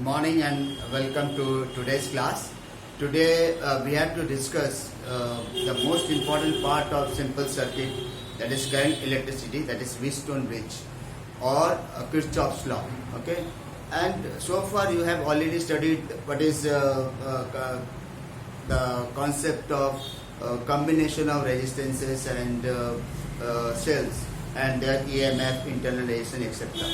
morning and welcome to today's class. Today we have to discuss the most important part of simple circuit, that is current electricity, that is Wheatstone bridge or Kirchhoff's law. Okay, and so far you have already studied what is the concept of combination of resistances and cells and their EMF, internal resistance, etc.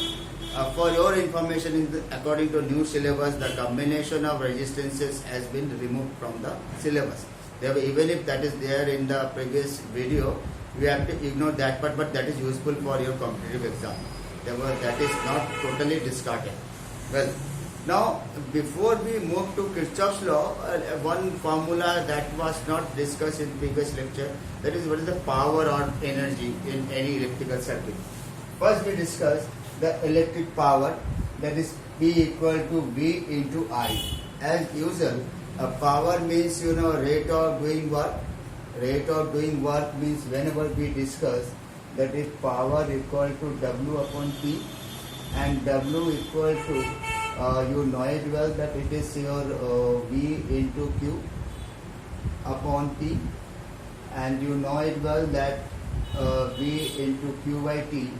For your information, according to new syllabus, the combination of resistances has been removed from the syllabus. Even if that is there in the previous video, we have to ignore that part, but that is useful for your competitive exam. That is not totally discarded. Well, now before we move to Kirchhoff's law, one formula that was not discussed in previous lecture, that is what is the power or energy in any electrical circuit. First we discuss the electric power, that is P equal to V into I. As usual, power means rate of doing work. Rate of doing work means whenever we discuss that is power equal to W upon P, and W equal to you know it well that it is your V into Q upon T, and you know it well that V into Q by T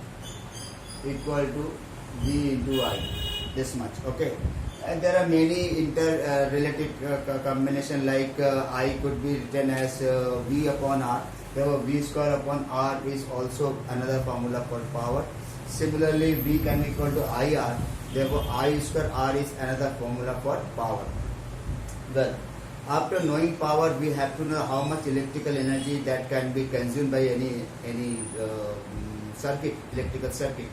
equal to V into I, this much. Okay, and there are many interrelated combination, like I could be written as V upon R. Therefore V square upon R is also another formula for power. Similarly, V can be equal to IR. Therefore I square R is another formula for power. Well, after knowing power, we have to know how much electrical energy that can be consumed by any circuit, electrical circuit.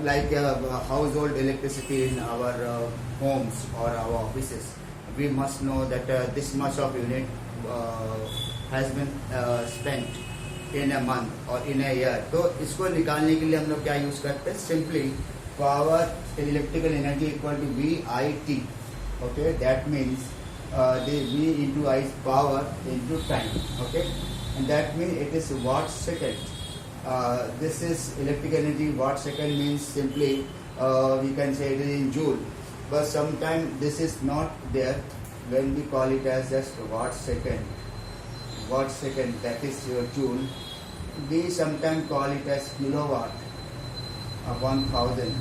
Like household electricity in our homes or our offices, we must know that this much of unit has been spent in a month or in a year. तो इसको निकालने के लिए हम लोग क्या use करते हैं? Simply power electrical energy equal to VIT. Okay, that means the V into I is power into time. Okay, and that means it is watt second. This is electrical energy. Watt second means simply we can say it is in joule, but sometimes this is not there when we call it as just watt second. Watt second, that is your joule. We sometimes call it as kilowatt upon 1000.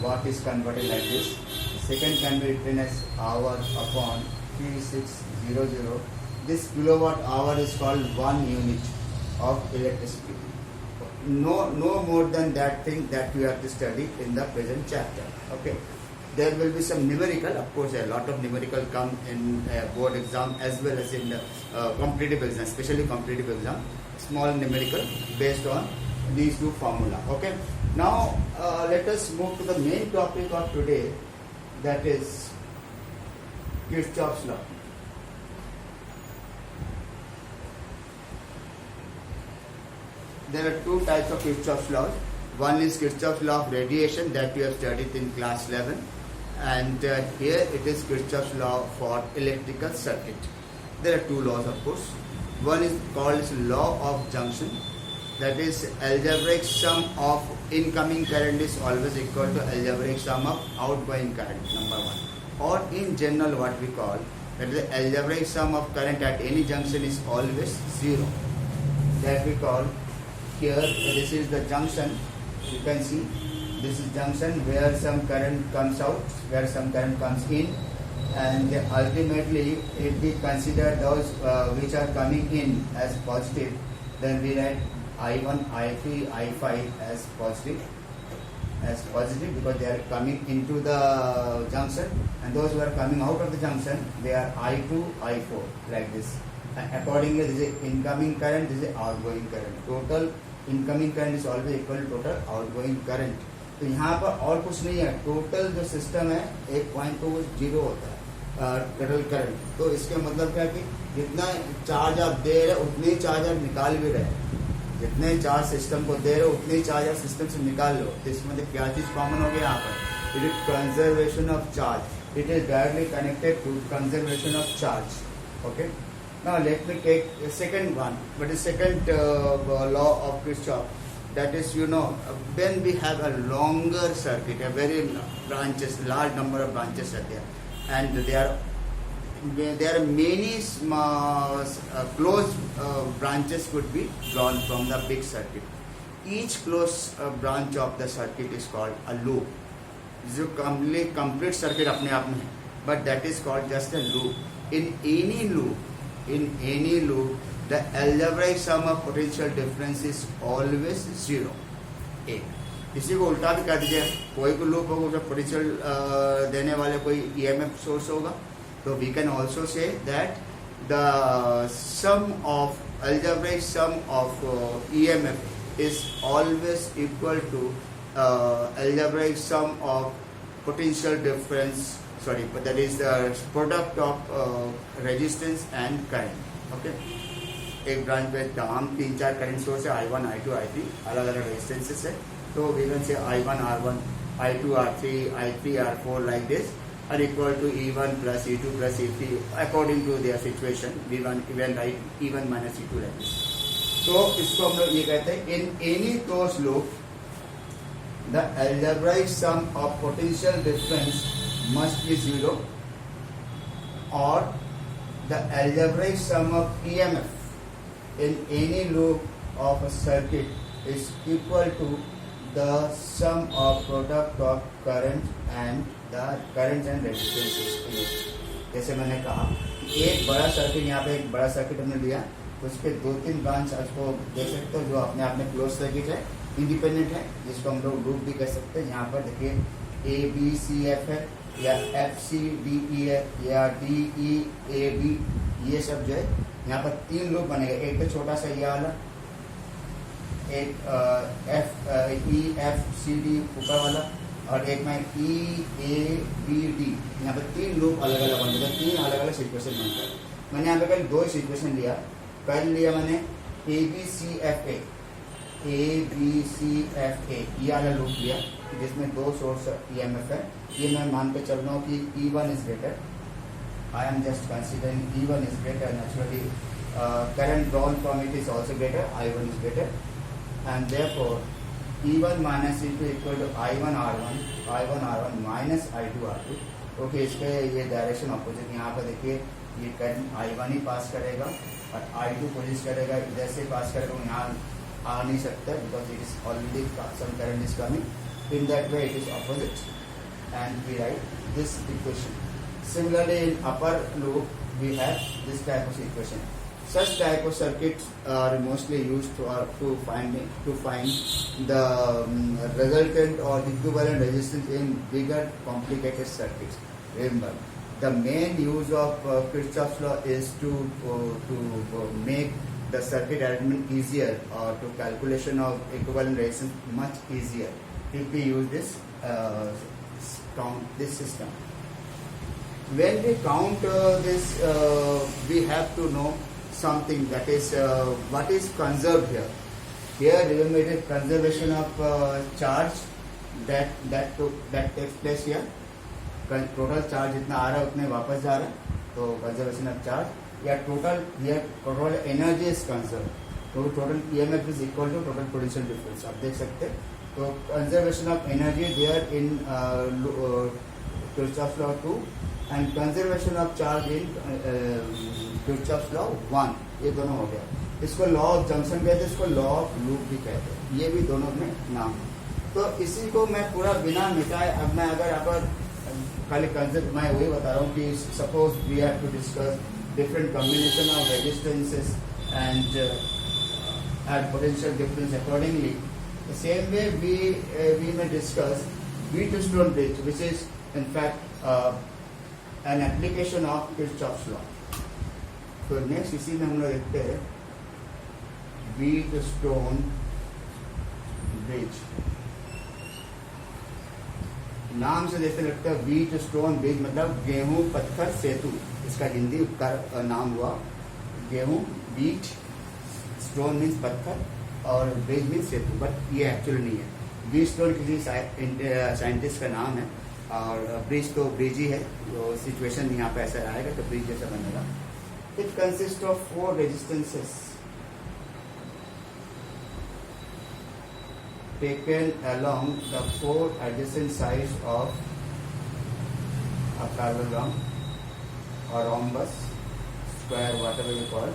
Watt is converted like this. Second can be written as hour upon 3600. This kilowatt hour is called 1 unit of electricity. No more than that thing that you have to study in the present chapter. Okay, there will be some numerical. Of course, a lot of numerical come in board exam as well as in competitive exam, especially competitive exam. Small numerical based on these two formula. Okay, now let us move to the main topic of today, that is Kirchhoff's law. There are two types of Kirchhoff's law. One is Kirchhoff's law of radiation that you have studied in class 11, and here it is Kirchhoff's law for electrical circuit. There are two laws, of course. One is called law of junction, that is algebraic sum of incoming current is always equal to algebraic sum of outgoing current, number one. Or in general what we call, that is the algebraic sum of current at any junction is always zero. That we call, here this is the junction, you can see this is junction where some current comes out, where some current comes in, and ultimately if we consider those which are coming in as positive, then we write I1, I3, I5 as positive because they are coming into the junction, and those who are coming out of the junction, they are I2, I4, like this. Accordingly, this is incoming current, this is outgoing current. Total incoming current is always equal to total outgoing current. तो यहाँ पर और कुछ नहीं है, total जो system है 1.20 होता है टोटल करंट. तो इसका मतलब क्या है कि जितना चार्ज आप दे रहे उतने ही चार्ज आप निकाल भी रहे, जितने चार्ज सिस्टम को दे रहे हो उतने ही चार्ज आप सिस्टम से निकाल लो. तो इसमें मतलब क्या चीज कॉमन हो गया यहाँ पर? It is conservation of charge. It is directly connected to conservation of charge. Okay, now let me take a second one, but the second law of Kirchhoff. that is, you know, when we have a longer circuit, a very branches, large number of branches are there, and there are many small, close branches could be drawn from the big circuit. Each close branch of the circuit is called a loop. जो complete circuit अपने आप में है, but that is called just a loop. In any loop, the algebraic sum of potential difference is always 0. एक इसी को उल्टा भी कर दीजिए, कोई को लूप होगा उसमें पोटेंशियल देने वाले कोई EMF सोर्स होगा, तो we can also say that the sum of algebraic sum of EMF is always equal to algebraic sum of potential difference, sorry, but that is the product of resistance and current. Okay, एक branch पे तमाम 3-4 current source है, I1, I2, I3, अलग अलग resistances है, तो we can say I1 R1, I2 R3, I3 R4 like this are equal to E1 plus E2 plus E3 according to their situation. V1 even write E1 minus E2 like this. तो इसको हम लोग ये कहते हैं, in any closed loop the algebraic sum of potential difference must be 0, or the algebraic sum of EMF in any loop of a circuit is equal to the sum of product of current and the currents and resistances in it. जैसे मैंने कहा एक बड़ा circuit, यहाँ पे एक बड़ा circuit हमने लिया, उसके 2-3 ब्रांच आपको देख सकते हो जो अपने आप में क्लोज सर्किट है, इंडिपेंडेंट है, जिसको हम लोग लूप भी कह सकते हैं. यहाँ पर देखिए ABCF है, या FCDE है, या DEAB, ये सब जो है यहाँ पर 3 लूप बनेगा. एक तो छोटा सा ये वाला, एक EFCD ऊपर वाला, और एक में EABD. यहाँ पर 3 लूप अलग अलग बनेगा, 3 अलग अलग सिचुएशन बनता है. मैंने यहाँ पे कल 2 सिचुएशन लिया. पहले लिया मैंने ABCFA, ये वाला लूप लिया जिसमें 2 सोर्स EMF है. ये मैं मान के चल रहा हूँ कि E1 is greater. I am just considering E1 is greater. Naturally, current drawn from it is also greater. I1 is greater, and therefore E1 minus E2 equal to I1 R1 minus I2 R2. Okay, इसके ये direction opposite. यहाँ पर देखिए ये current I1 ही पास करेगा और I2 कोशिश करेगा इधर से पास करेगा. यहाँ आ नहीं सकता because it is already some current is coming. In that way it is opposite, and we write this equation. Similarly, in upper loop we have this type of equation. Such type of circuits are mostly used to find the resultant or equivalent resistance in bigger complicated circuits. Remember, the main use of Kirchhoff's law is to make the circuit arrangement easier, or to calculation of equivalent resistance much easier if we use this this system. When we count this, we have to know something, that is what is conserved here. Here remember it is conservation of charge that takes place here. Total charge जितना आ रहा है उतने वापस जा रहा है, तो conservation of charge. या total energy is conserved, तो total EMF is equal to total potential difference. आप देख सकते हैं. तो conservation of energy there in Kirchhoff's law 2, and conservation of charge in Kirchhoff's law 1. ये दोनों हो गया. इसको लॉ ऑफ जंक्शन कहते हैं, इसको लॉ ऑफ लूप भी कहते हैं. ये भी दोनों में नाम है. तो इसी को मैं पूरा बिना मिटाए, अब मैं अगर आप खाली कंसेप्ट मैं वही बता रहा हूँ कि suppose we have to discuss different combination of resistances and add potential difference accordingly. The same way we may discuss Wheatstone bridge, which is in fact an application of Kirchhoff's law. So next इसी में हम लोग देखते हैं Wheatstone bridge. नाम से जैसे लगता है Wheatstone bridge मतलब गेहूं पत्थर सेतु, इसका हिंदी उपकार नाम हुआ. गेहूं, बीट, स्टोन मीन्स पत्थर, और ब्रिज मीन्स सेतु, बट ये एक्चुअली नहीं है. व्हीटस्टोन किसी साइंटिस्ट का नाम है, और ब्रिज तो ब्रिज ही है. तो सिचुएशन यहाँ पे ऐसा आएगा तो ब्रिज जैसा बनेगा. It consist of 4 resistances. taken along the four adjacent sides of a parallelogram or rhombus, square, whatever you call.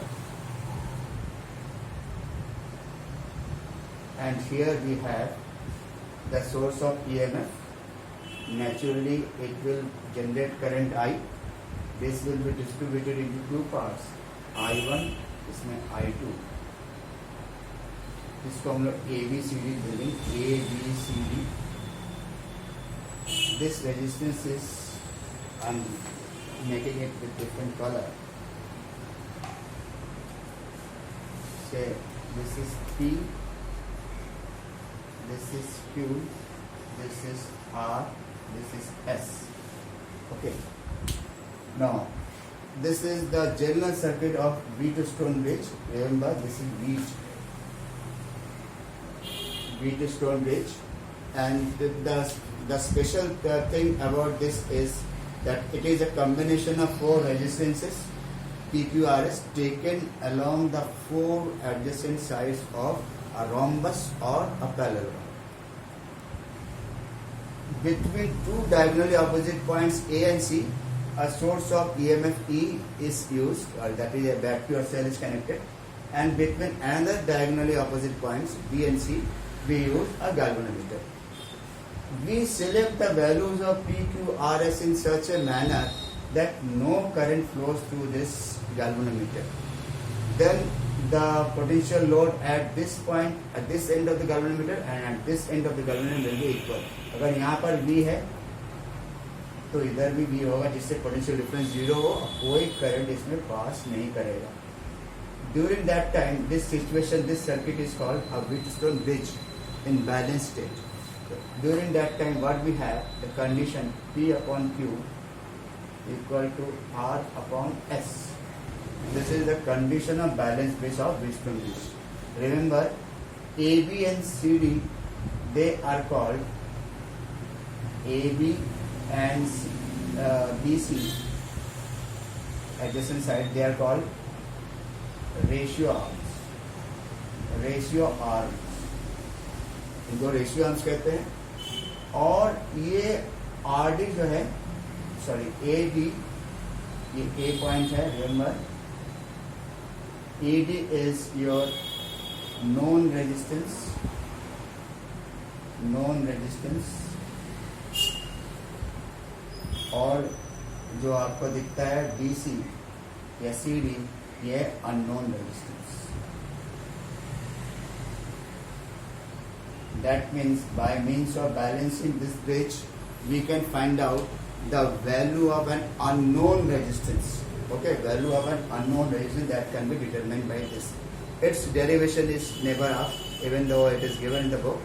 And here we have the source of EMF. Naturally, it will generate current I. This will be distributed into two parts, I1, इसमें I2. इसको हम लोग ABCD बोलेंगे, ABCD. This resistance is, I'm making it with different color. Say this is P, this is Q, this is R, this is S. Okay. Now, this is the general circuit of Wheatstone bridge. Remember, this is Wheatstone bridge, and the special thing about this is that it is a combination of four resistances PQRS taken along the four adjacent sides of a rhombus or a parallelogram. Between two diagonally opposite points A and C, a source of EMF E is used, or that is a battery or cell is connected, and between another diagonally opposite points B and C, we use a galvanometer. We select the values of PQRS in such a manner that no current flows through this galvanometer. Then the potential load at this point, at this end of the galvanometer and at this end of the galvanometer will be equal. अगर यहाँ पर V है तो इधर भी V होगा, जिससे potential difference zero हो, कोई करंट इसमें पास नहीं करेगा. During that time, this situation, this circuit is called a Wheatstone bridge in balanced state. During that time, what we have, the condition P upon Q equal to R upon S. This is the condition of balanced bridge of Wheatstone bridge. Remember, AB and CD, they are called AB and BC, adjacent side, they are called ratio arms. Ratio arms, इनको ratio arms कहते हैं. और ये R D जो है, sorry A D, ये ए point है. Remember, A D is your known resistance, और जो आपको दिखता है डी सी या सी डी, ये unknown resistance. That means by means of balancing this bridge, we can find out the value of an unknown resistance. Okay, value of an unknown resistance that can be determined by this. Its derivation is never asked, even though it is given in the book.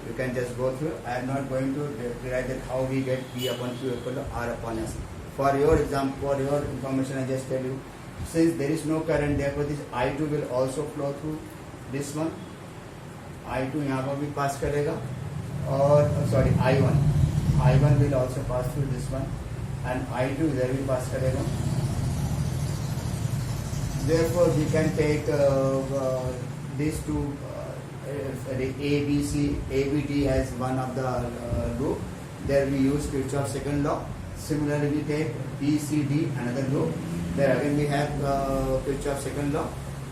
You can just go through. I am not going to derive that how we get P upon Q equal to R upon S. For your example, for your information, I just tell you, since there is no current, therefore this I2 will also flow through this one. I2 यहाँ पर भी पास करेगा, और sorry I1 will also pass through this one, and I2 इधर भी पास करेगा. Therefore we can take these two, ABD as one of the loop. There we use Kirchhoff's second law. Similarly, we take BCD another loop. There again we have Kirchhoff's second law.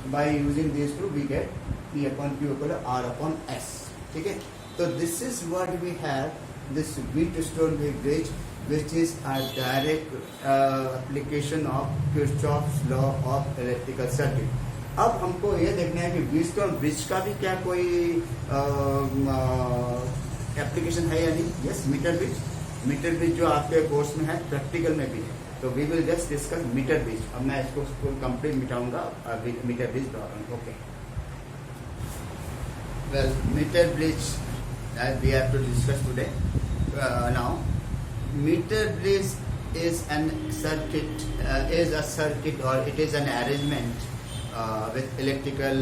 By using these two, we get P upon Q equal to R upon S. ठीक है. So this is what we have, this Wheatstone bridge, which is a direct application of Kirchhoff's law of electrical circuit. अब हमको ये देखना है कि Wheatstone bridge का भी क्या कोई एप्लीकेशन है या नहीं. यस, मीटर ब्रिज जो आपके कोर्स में है, प्रैक्टिकल में भी है. तो we will just discuss metre bridge. अब मैं इसको कंप्लीट मिटाऊंगा, metre bridge drawing. Okay. Well, meter bridge that we have to discuss today. Now, meter bridge is an circuit, or it is an arrangement with electrical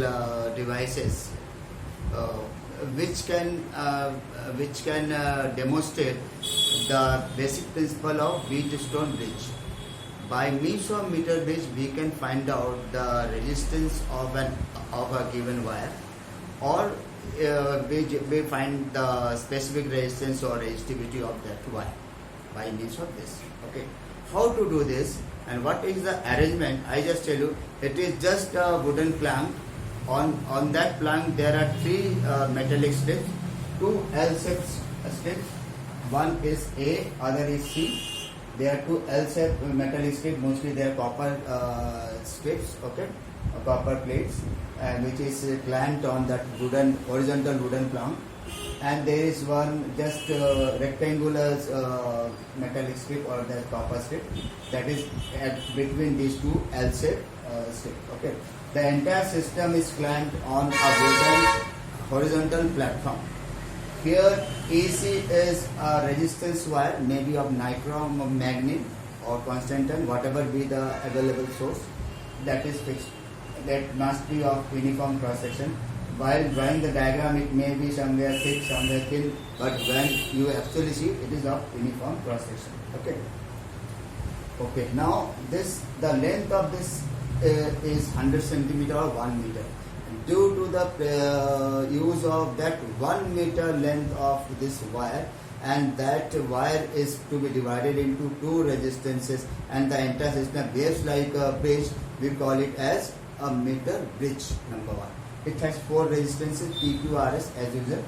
devices which can demonstrate the basic principle of Wheatstone bridge. By means of meter bridge, we can find out the resistance of a given wire, or we find the specific resistance or resistivity of that wire by means of this. Okay, how to do this and what is the arrangement? I just tell you, it is just a wooden plank. On that plank there are three metallic strips, two L-shaped strips. One is A, other is C. There are two L-shaped metallic strips. Mostly they are copper strips. Okay, copper plates, which is clamped on that horizontal wooden plank. And there is one just rectangular metallic strip or the copper strip that is between these two L-shaped strips. Okay, the entire system is clamped on a wooden horizontal platform. Here AC is a resistance wire, maybe of nichrome or magnet or constantan, whatever be the available source, that is fixed. That must be of uniform cross section. While drawing the diagram, it may be somewhere thick, somewhere thin, but when you actually see, it is of uniform cross section. Okay. Okay. Now the length of this is 100 centimeter or 1 meter. Due to the use of that 1 meter length of this wire, and that wire is to be divided into two resistances, and the entire system behaves like a bridge. We call it as a meter bridge. Number one. It has four resistances, PQRS as usual.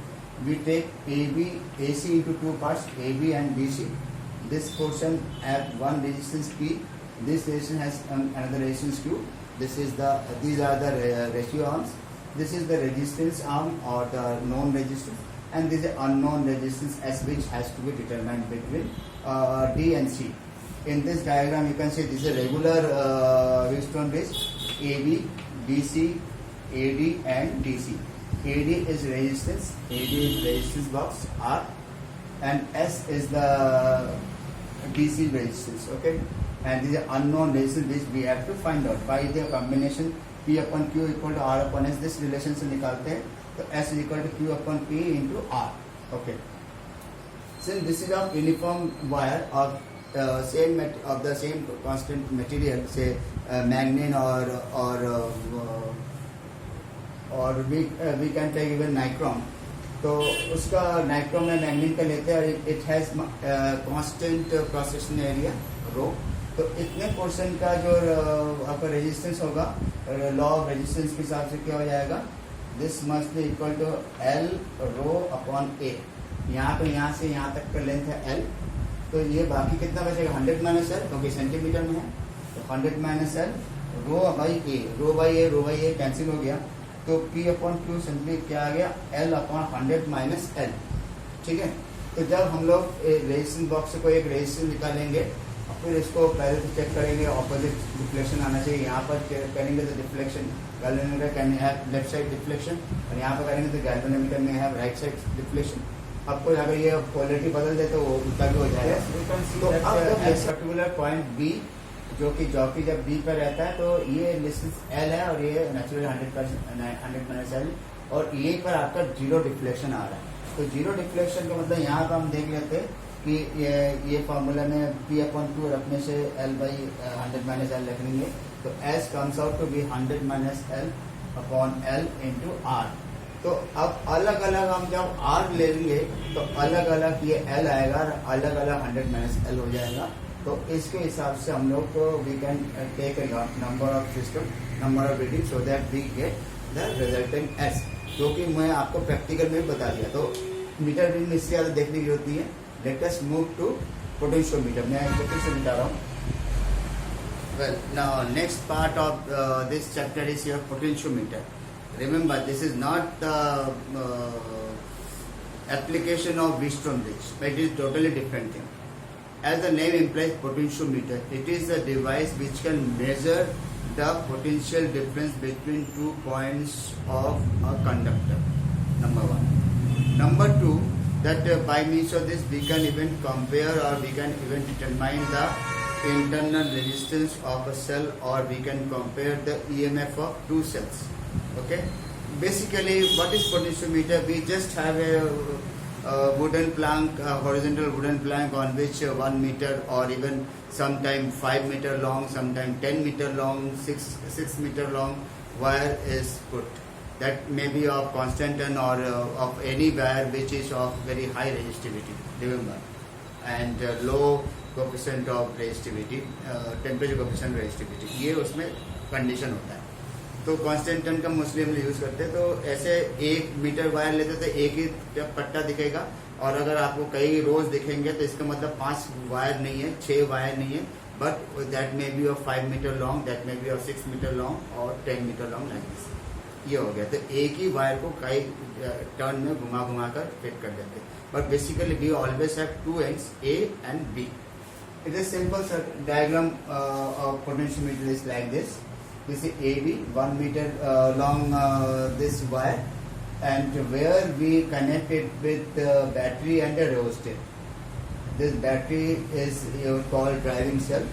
We take AC into two parts, AB and BC. This portion has one resistance P. This resistance has another resistance Q. These are the ratio arms. This is the resistance arm or the known resistance, and this is unknown resistance S, which has to be determined between D and C. In this diagram, you can see this is a regular Wheatstone bridge, AB, BC, AD and DC. AD is resistance, AD is resistance box R, and S is the DC resistance. Okay, and this is unknown resistance which we have to find out by the combination P upon Q equal to R upon S. This relation से निकालते हैं, तो S is equal to Q upon P into R. Okay, since this is of uniform wire of the same constant material, say magnet or we can take even nichrome. तो उसका nichrome में मैग्नीन का लेते हैं और it has constant cross section area rho. तो इतने portion का जो आपका रेजिस्टेंस होगा, लॉ ऑफ रेजिस्टेंस के हिसाब से क्या हो जाएगा, this must be equal to L rho upon A. यहाँ तो यहाँ से यहाँ तक का लेंथ है एल, तो ये बाकी कितना बचेगा 100 माइनस एल, क्योंकि सेंटीमीटर में है, तो 100 minus L rho by A cancel हो गया. तो P अपॉन Q सिंपली क्या आ गया, L अपॉन 100 माइनस एल. ठीक है, तो जब हम लोग रेजिस्टेंस बॉक्स से कोई एक रेजिस्टेंस निकालेंगे और फिर इसको पहले तो चेक करेंगे ऑपोजिट डिफ्लेक्शन आना चाहिए. यहाँ पर करेंगे तो deflection galvanometer can have left side deflection, और यहाँ पर करेंगे तो गैल्वेनोमीटर में हैव राइट साइड डिफ्लेक्शन. आपको अगर ये क्वालिटी बदल दे तो वो उल्टा भी हो जाएगा. तो अब पर्टिकुलर पॉइंट बी जो कि जब बी पर रहता है, तो ये डिस्टेंस एल है और ये नेचुरल 100 माइनस एल, और ये पर आपका जीरो डिफ्लेक्शन आ रहा है. तो जीरो डिफ्लेक्शन का मतलब यहाँ पर हम देख लेते हैं कि ये फॉर्मूला में P अपॉन Q रखने से L बाई 100 माइनस एल रख लेंगे, तो S comes out to be 100 minus L upon L into R. तो अब अलग अलग हम जब R ले लेंगे तो अलग अलग ये L आएगा और अलग अलग 100 माइनस एल हो जाएगा. तो इसके हिसाब से हम लोग को we can take number of system, number of reading, so that we get the resultant S, जो कि मैं आपको प्रैक्टिकल में बता दिया. तो मीटर रीडिंग इससे ज़्यादा देखने की जरूरत नहीं है. Let us move to potentiometer. मैं पोटेंशियोमीटर बता रहा हूँ. Well, now next part of this chapter is your potentiometer. Remember, this is not the application of Wheatstone bridge, but it is totally different thing. As the name implies, potentiometer, it is a device which can measure the potential difference between 2 points of a conductor. Number one. Number two, that by means of this we can even compare or we can even determine the internal resistance of a cell, or we can compare the EMF of two cells. Okay, basically what is potentiometer? We just have a wooden plank, horizontal wooden plank on which 1 meter or even sometime 5 meter long, sometime 10 meter long, 6 meter long wire is put. that may be of constant and or of any wire which is of very high resistivity, remember, and low coefficient of resistivity, temperature coefficient resistivity, ये उसमें condition होता है. तो constant ton का mostly हम use करते हैं. तो ऐसे 1 मीटर वायर लेते तो एक ही पट्टा दिखेगा, और अगर आपको कई रोज दिखेंगे तो इसका मतलब 5 वायर नहीं है, 6 वायर नहीं है, but that may be of 5 metre long, that may be of 6 metre long और 10 मीटर लॉन्ग लाइक दिस. ये हो गया. तो एक ही वायर को कई टर्न में घुमा घुमा कर फिट कर देते हैं. But basically we always have 2 ends, A and B. It is simple diagram of potentiometer is like this. This is AB, 1 meter long this wire, and where we connect it with battery and a rheostat. This battery is called driving cell,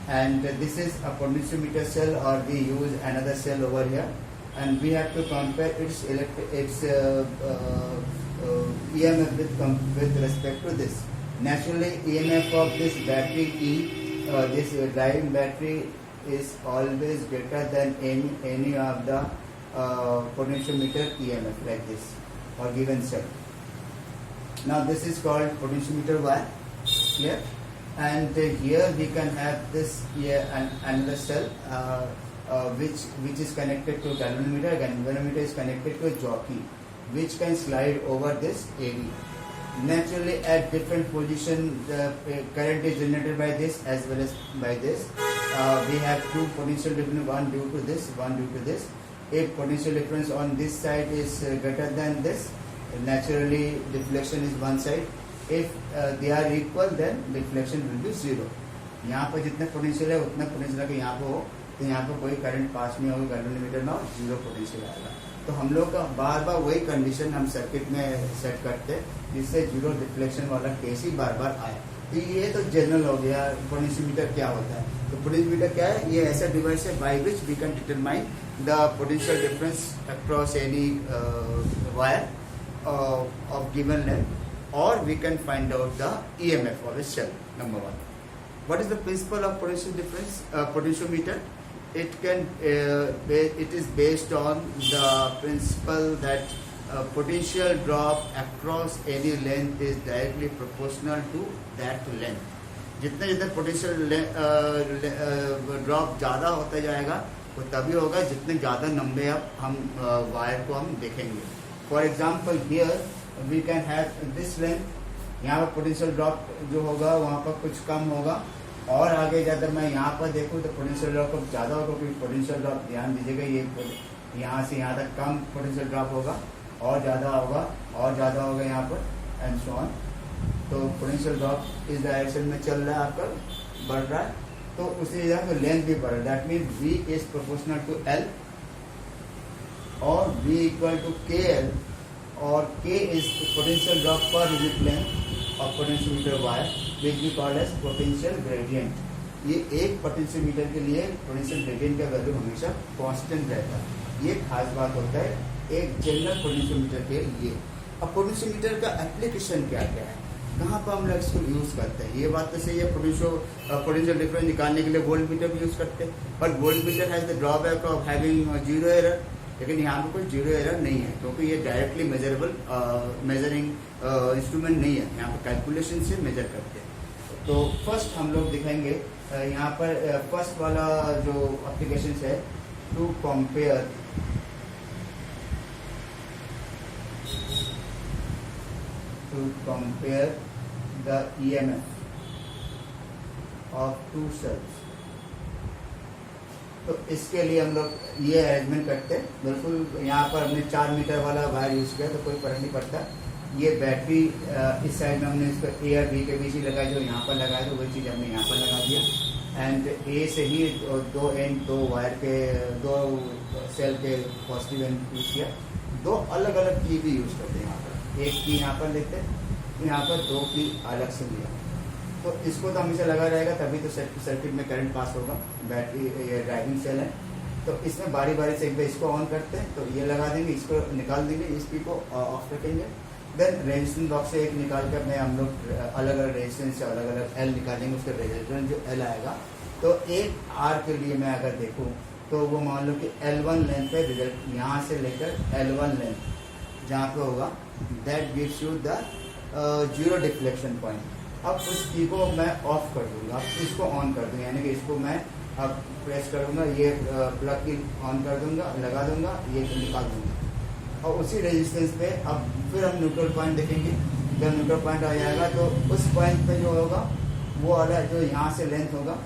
and this is a potentiometer cell, or we use another cell over here, and we have to compare its EMF with respect to this. Naturally, EMF of this battery E, this driving battery, is always greater than any of the potentiometer EMF like this or given cell. Now this is called potentiometer wire, clear? And here we can have this here and another cell which is connected to galvanometer. Galvanometer is connected to a jockey which can slide over this AB. Naturally, at different position, the current is generated by this as well as by this. We have 2 potential difference, one due to this, one due to this. If potential difference on this side is greater than this, naturally deflection is one side. If they are equal, then deflection will be 0. यहाँ पर जितने potential है उतना potential अगर यहाँ पर हो तो यहाँ पर कोई करंट पास नहीं होगा गैल्वेनोमीटर में, और 0 पोटेंशियल आएगा. तो हम लोग का बार बार वही कंडीशन हम सर्किट में सेट करते हैं जिससे 0 डिफ्लेक्शन वाला केस ही बार बार आए. तो ये तो जनरल हो गया पोटेंशियोमीटर क्या होता है. तो पोटेंशियोमीटर क्या है? ये ऐसा डिवाइस है by which we can determine the potential difference across any wire of given length, or we can find out the EMF of a cell. Number 1. What is the principle of potential difference? Potentiometer. It is based on the principle that potential drop across any length is directly proportional to that length. जितने जितने potential drop ज़्यादा होता जाएगा वो तभी होगा जितने ज़्यादा लंबे हम वायर को हम देखेंगे. For example here we can have this length. यहाँ पर पोटेंशियल ड्रॉप जो होगा वहाँ पर कुछ कम होगा, और आगे जाकर मैं यहाँ पर देखूँ तो पोटेंशियल ड्रॉप ज़्यादा होगा, क्योंकि पोटेंशियल ड्रॉप ध्यान दीजिएगा ये यहाँ से यहाँ तक कम पोटेंशियल ड्रॉप होगा, और ज़्यादा होगा, और ज़्यादा होगा यहाँ पर, एंड सो ऑन. तो पोटेंशियल ड्रॉप इस डायरेक्शन में चल रहा है, आपका बढ़ रहा है, तो उसी जगह तो लेंथ भी बढ़ रहा है. That mean V is proportional to L, और V इक्वल टू KL, और K is potential drop per unit length of potentiometer wire, which we called as potential gradient. ये एक पोटेंशियोमीटर के लिए पोटेंशियल ग्रेडियंट का वैल्यू हमेशा constant रहता है. ये खास बात होता है एक जनरल पोटेंशियोमीटर के लिए. अब पोटेंशियोमीटर का एप्लीकेशन क्या क्या है, कहाँ पर हम लोग इसको यूज़ करते हैं? ये बात तो सही है, पोटेंशियल डिफरेंस निकालने के लिए वोल्ट मीटर भी यूज़ करते हैं, but volt meter has the drawback of having 0 error. लेकिन यहाँ पर कोई 0 एरर नहीं है, क्योंकि ये डायरेक्टली मेजरेबल मेजरिंग इंस्ट्रूमेंट नहीं है. यहाँ पर कैलकुलेशन से मेजर करते हैं. तो फर्स्ट हम लोग दिखाएंगे यहाँ पर फर्स्ट वाला जो एप्लीकेशन है, to compare the EMF of 2 cells. तो इसके लिए हम लोग ये अरेंजमेंट करते हैं. बिल्कुल यहाँ पर हमने 4 मीटर वाला वायर यूज़ किया, तो कोई फर्क नहीं पड़ता. ये बैटरी इस साइड में हमने इसको A और B के बीच ही लगाई, जो यहाँ पर लगाया तो वही चीज़ हमने यहाँ पर लगा दिया. एंड A से ही 2 एंड 2 वायर के 2 सेल के पॉजिटिव एंड यूज़ किया. 2 अलग अलग की भी यूज़ करते हैं. यहाँ पर एक की यहाँ पर लेते हैं, यहाँ पर 2 की अलग से लिया. तो इसको तो हमेशा लगा रहेगा, तभी तो सर्किट में करंट पास होगा. बैटरी ये ड्राइविंग सेल है, तो इसमें बारी बारी से एक बार इसको ऑन करते हैं, तो ये लगा देंगे, इसको निकाल देंगे, इस पी को ऑफ रखेंगे. देन रेजिस्टेंस बॉक्स से एक निकाल कर अपने हम लोग अलग अलग रेजिस्टेंस से अलग अलग L निकालेंगे. उसका रेजिस्टेंस जो L आएगा, तो एक R के लिए मैं अगर देखूँ तो वो मान लो कि L1 लेंथ पे रिजल्ट यहाँ से लेकर L1 लेंथ जहाँ पे होगा, that gives you the zero deflection point. अब उस की को मैं ऑफ कर दूंगा, अब इसको ऑन कर दूंगा, यानी कि इसको मैं अब प्रेस करूंगा, ये प्लग की ऑन कर दूंगा, लगा दूंगा, ये निकाल दूंगा, और उसी रेजिस्टेंस पे अब फिर हम न्यूट्रल पॉइंट देखेंगे। जब न्यूट्रल पॉइंट आ जाएगा तो उस पॉइंट पे जो होगा वो वाला जो यहाँ से लेंथ होगा,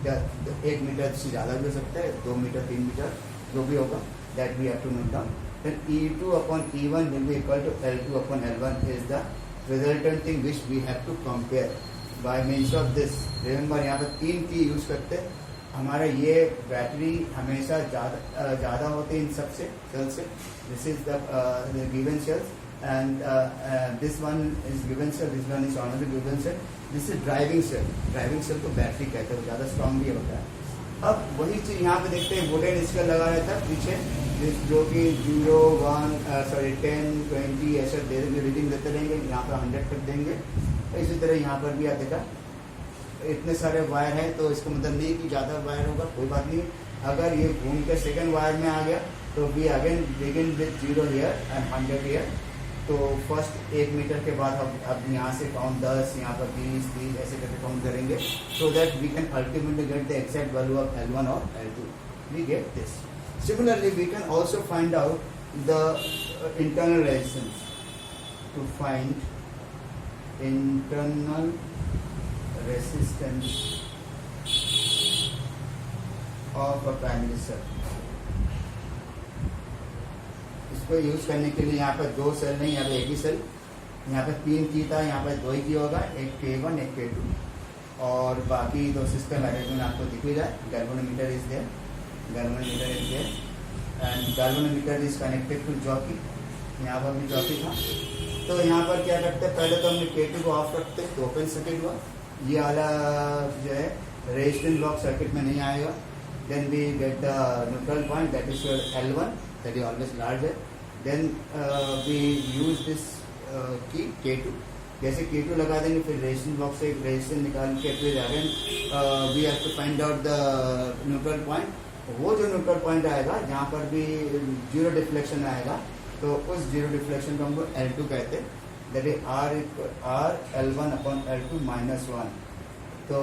1 मीटर से ज़्यादा भी हो सकता है, 2 मीटर 3 मीटर जो भी होगा, that we have to note down. Then E2 upon E1 will be equal to L2 upon L1 is the resultant thing which we have to compare by means of this. Remember यहाँ पर 3 की use करते हैं। हमारा ये battery हमेशा ज़्यादा होते हैं इन सबसे सेल से। This is the given cells and this one is given cell, this one is another given cell. This is driving cell. Driving cell को बैटरी कहते हैं, ज़्यादा स्ट्रॉन्ग भी होता है। अब वही चीज़ यहाँ पे देखते हैं, वोल्टेज इसका लगा रहता है पीछे, जो कि 0, 1, 10, 20 ऐसे दे देंगे, रीडिंग देते रहेंगे, यहाँ पर 100 तक देंगे। इसी तरह यहाँ पर भी देखा इतने सारे वायर हैं, तो इसका मतलब नहीं कि ज़्यादा वायर होगा, कोई बात नहीं। अगर ये घूम के सेकेंड वायर में आ गया तो we again begin with 0 here and 100 here. तो फर्स्ट 1 मीटर के बाद हम अब यहाँ से काउंट 10, यहाँ पर 20, 30 ऐसे करके काउंट करेंगे, so that we can ultimately get the exact value of L1 और L2। We get this. Similarly we can also find out the internal resistance. To find internal resistance of a primary circuit, इसको use करने के लिए यहाँ पर 2 cell नहीं, यहाँ पे एक ही सेल, यहाँ पे 3 की था, यहाँ पे 2 ही की होगा, एक K1 एक K2, और बाकी 2 सिस्टम अरेंजमेंट आपको दिख ही जाए। Galvanometer is there, galvanometer is there and galvanometer is connected to jockey. यहाँ पर भी जॉकी था। तो यहाँ पर क्या करते हैं, पहले तो हमने K2 को ऑफ रखते हैं, तो ओपन सर्किट हुआ, ये वाला जो है रेजिस्टेंस ब्लॉक सर्किट में नहीं आएगा। Then we get the neutral point, that is your L1, that is always larger. Then we use this key K2। जैसे K2 लगा देंगे, फिर रेजिस्टेंस ब्लॉक से रेजिस्टेंस निकाल के फिर again we have to find out the neutral point. वो जो न्यूट्रल पॉइंट आएगा जहाँ पर भी जीरो डिफ्लेक्शन आएगा, तो उस जीरो डिफ्लेक्शन को हम लोग L2 कहते हैं, that is R L1 upon L2 minus 1। तो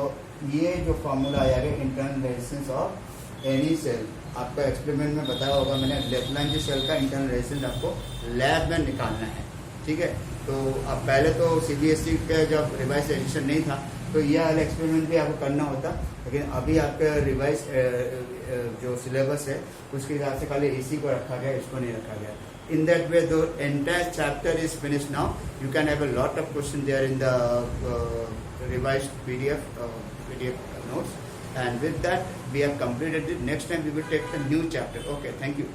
ये जो फॉर्मूला आएगा internal resistance of any cell, आपका एक्सपेरिमेंट में बताया होगा मैंने, लेफ्ट लाइन की सेल का इंटरनल रेजिस्टेंस आपको लैब में निकालना है, ठीक है। तो अब पहले तो CBSE का जब रिवाइज एडिशन नहीं था तो यह वाला एक्सपेरिमेंट भी आपको करना होता, लेकिन अभी आपका रिवाइज जो सिलेबस है उसके हिसाब से खाली इसी को रखा गया, इसको नहीं रखा गया। In that way, the entire chapter is finished now. You can have a lot of questions there in the revised PDF notes. And with that, we have completed it. Next time, we will take the new chapter. Okay, thank you.